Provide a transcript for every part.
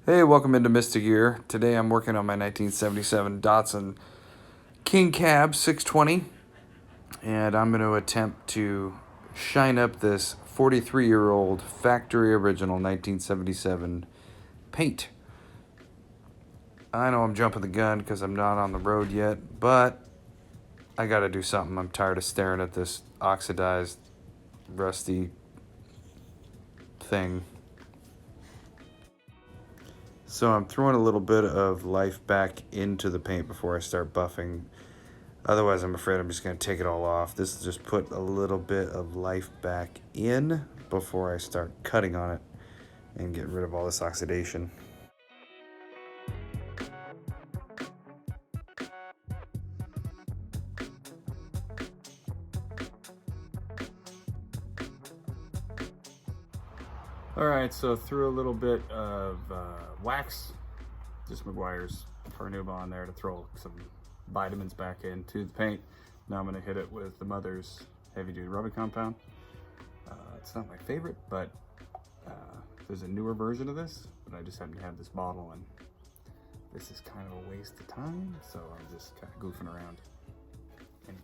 Hey, welcome into Mystic Gear. Today I'm working on my 1977 Datsun King Cab 620, and I'm going to attempt to shine up this 43-year-old factory original 1977 paint. I know I'm jumping the gun because I'm not on the road yet, but I got to do something. I'm tired of staring at this oxidized, rusty thing. So I'm throwing a little bit of life back into the paint before I start buffing. Otherwise, I'm afraid I'm just going to take it all off. This is just put a little bit of life back in before I start cutting on it and get rid of all this oxidation. All right, so threw a little bit of wax, just McGuire's Carnauba on there to throw some vitamins back into the paint. Now I'm going to hit it with the Mother's heavy duty rubbing compound. It's not my favorite, but there's a newer version of this, but I just happen to have this bottle, and this is kind of a waste of time, so I'm just kind of goofing around. And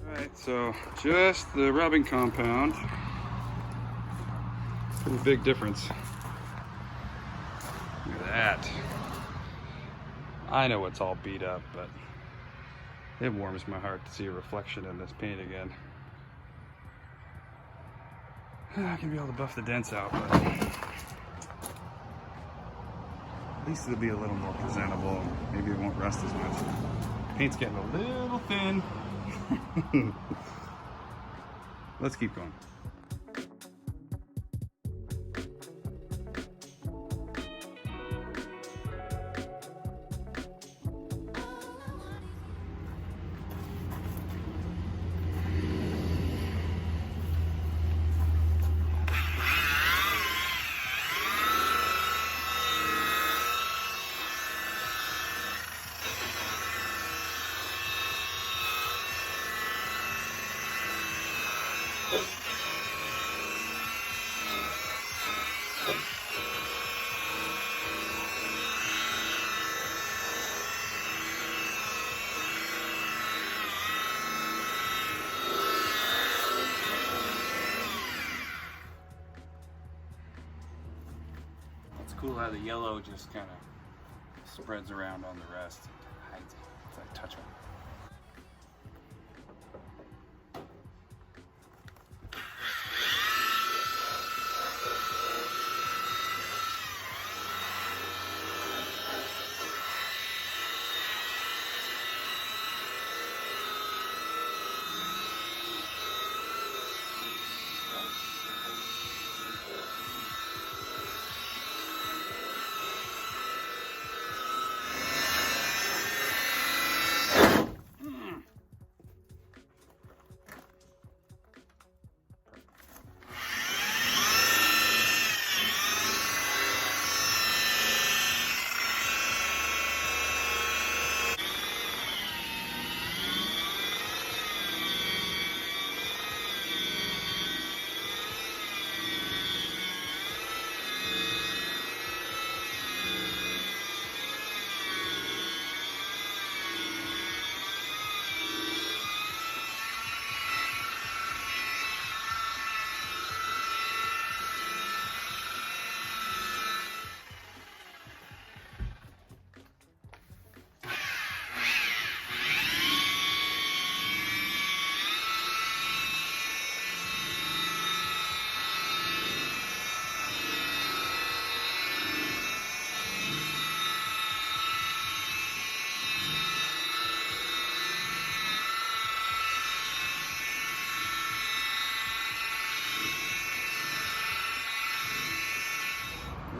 Alright, so just the rubbing compound. Pretty big difference. Look at that. I know it's all beat up, but it warms my heart to see a reflection in this paint again. I can be able to buff the dents out, but at least it'll be a little more presentable. Maybe it won't rust as much. Paint's getting a little thin. Let's keep going. It's cool how the yellow just kind of spreads around on the rest and hides it. It's like touch it.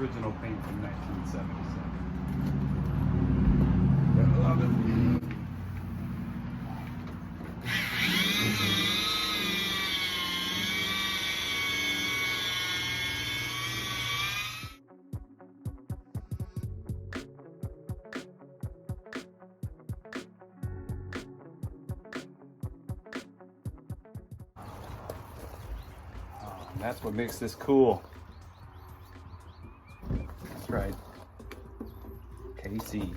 original paint from 1977. I love it. That's what makes this cool. That's right. KC.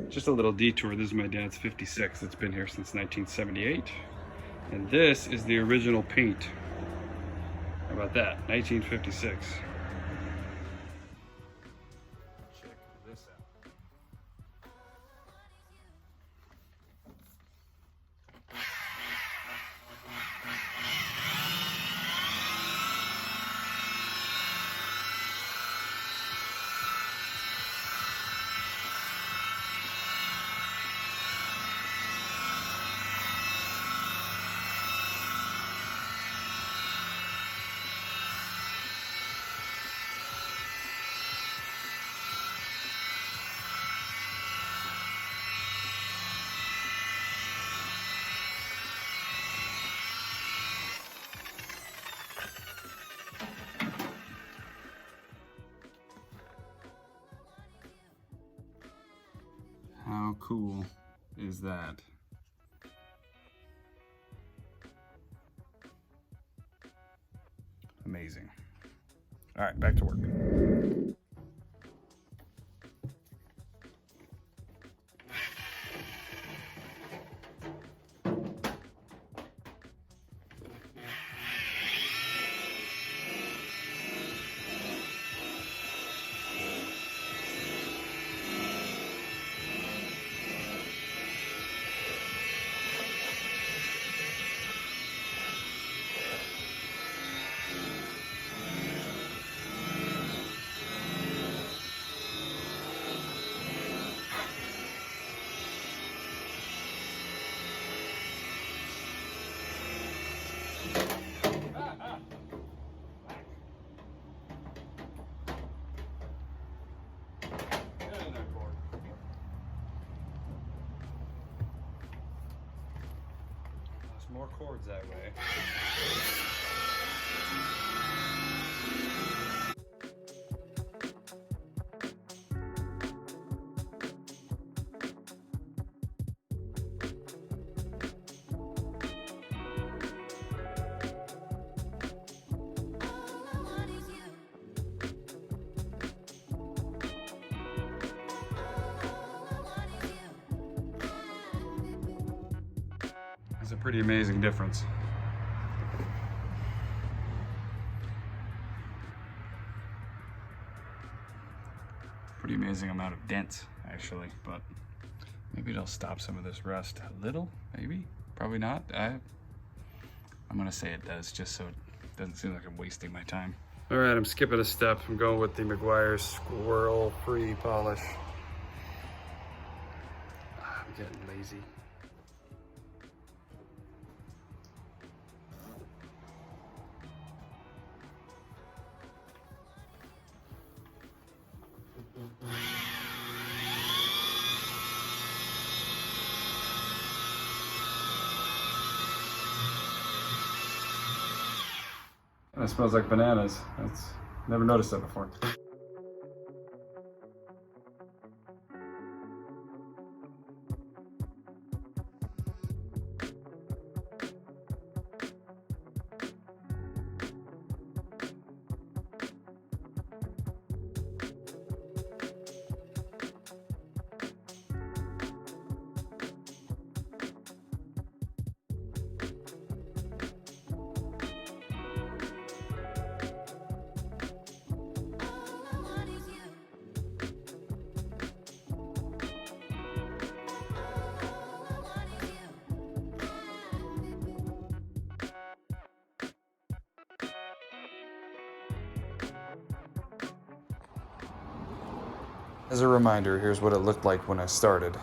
Just a little detour. This is my dad's 56. It's been here since 1978. And this is the original paint. How about that? 1956. Check this out. How cool is that? Amazing. All right, back to work. More cords that way. It's a pretty amazing difference. Pretty amazing amount of dents, actually, but maybe it'll stop some of this rust a little, maybe, probably not. I'm gonna say it does, just so it doesn't seem like I'm wasting my time. All right, I'm skipping a step. I'm going with the Meguiar's Squirrel Free Polish. I'm getting lazy. That smells like bananas. That's never noticed that before. As a reminder, here's what it looked like when I started.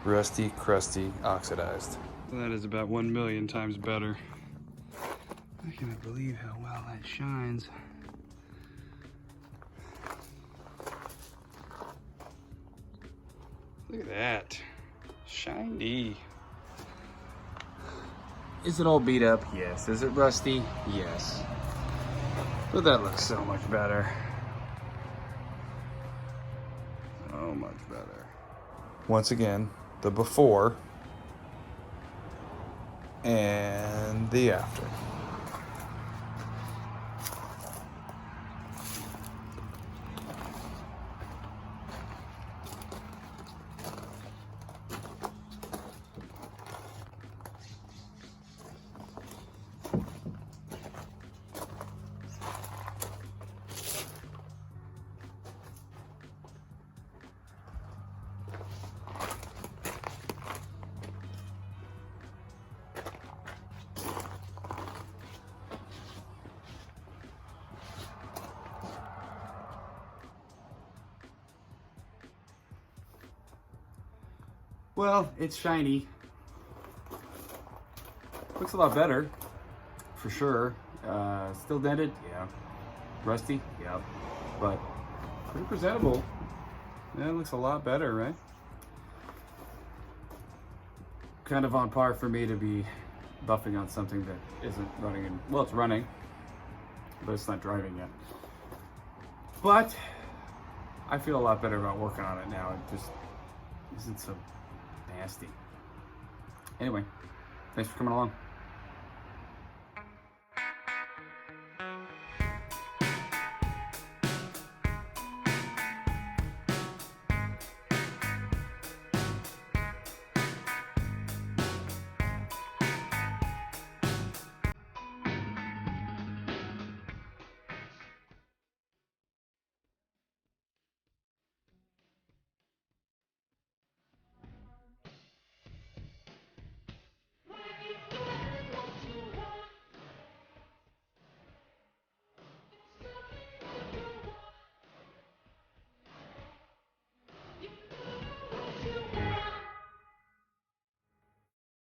Rusty, crusty, oxidized. That is about 1,000,000 times better. I cannot believe how well that shines. Look at that. Shiny. Is it all beat up? Yes. Is it rusty? Yes. But that looks so much better. So much better. Once again, the before and the after. Well, it's shiny. Looks a lot better, for sure. Still dented? Yeah. Rusty? Yeah. But pretty presentable. Yeah, it looks a lot better, right? Kind of on par for me to be buffing on something that isn't running in, well, it's running, but it's not driving yet. But I feel a lot better about working on it now. It just isn't so nasty. Anyway, thanks for coming along.